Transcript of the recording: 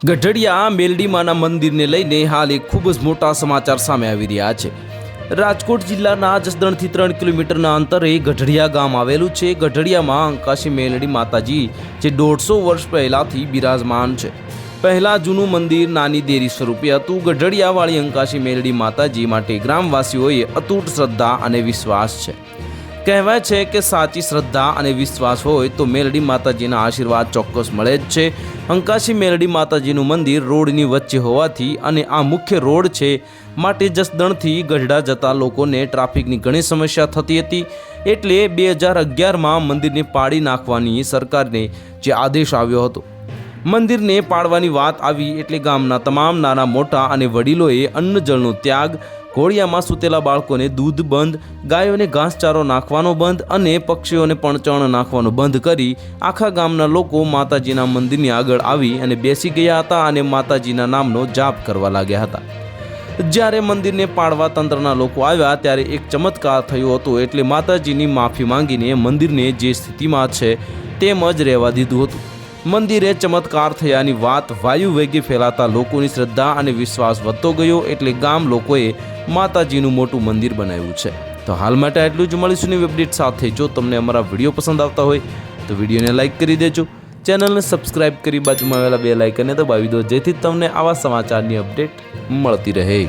ગઢડિયા મેલડીમાના મંદિરને લઈને હાલ એક ખૂબ જ મોટા સમાચાર સામે આવી રહ્યા છે। રાજકોટ જિલ્લાના જસદણથી 3 કિલોમીટરના અંતરે ગઢડિયા ગામ આવેલું છે। ગઢડિયામાં અંકાશી મેલડી માતાજી જે 150 વર્ષ પહેલાંથી બિરાજમાન છે। પહેલાં જૂનું મંદિર નાની દેરી સ્વરૂપે હતું। ગઢડિયાવાળી અંકાશી મેલડી માતાજી માટે ગ્રામવાસીઓએ અતૂટ શ્રદ્ધા અને વિશ્વાસ છે। કહેવાય છે કે સાચી શ્રદ્ધા અને વિશ્વાસ હોય તો મેલડી માતાજીના આશીર્વાદ ચોક્કસ મળે જ છે। અંકાશી મેલડી માતાજીનું મંદિર રોડની વચ્ચે હોવાથી અને આ મુખ્ય રોડ છે માટે જસદણથી ગઢડા જતા લોકોને ટ્રાફિકની ઘણી સમસ્યા થતી હતી। એટલે 2011માં મંદિરને પાડી નાખવાની સરકારને જે આદેશ આવ્યો હતો। મંદિરને પાડવાની વાત આવી એટલે ગામના તમામ નાના મોટા અને વડીલોએ અન્ન જળનો ત્યાગ, ઘોડિયામાં સૂતેલા બાળકોને દૂધ બંધ, ગાયોને ઘાસચારો નાખવાનો બંધ અને પક્ષીઓને પણ ચણ નાખવાનું બંધ કરી આખા ગામના લોકો માતાજીના મંદિરની આગળ આવી અને બેસી ગયા હતા અને માતાજીના નામનો જાપ કરવા લાગ્યા હતા। જ્યારે મંદિરને પાડવા તંત્રના લોકો આવ્યા ત્યારે એક ચમત્કાર થયો હતો। એટલે માતાજીની માફી માંગીને મંદિરને જે સ્થિતિમાં છે તેમ જ રહેવા દીધું હતું। મંદિરે ચમત્કાર થયાની વાત વાયુ વેગે ફેલાતા લોકોની શ્રદ્ધા અને વિશ્વાસ વધતો ગયો। એટલે ગામ લોકોએ માતાજીનું મોટું મંદિર બનાવ્યું છે। તો હાલ માટે આટલું જ। મળીશું નવી અપડેટ સાથે। જો તમને અમારા વિડીયો પસંદ આવતા હોય તો વિડીયોને લાઇક કરી દેજો, ચેનલને સબસ્ક્રાઇબ કરી બાજુમાં આવેલા બેલ આઇકનને દબાવી દો, જેથી તમને આવા સમાચારની અપડેટ મળતી રહે।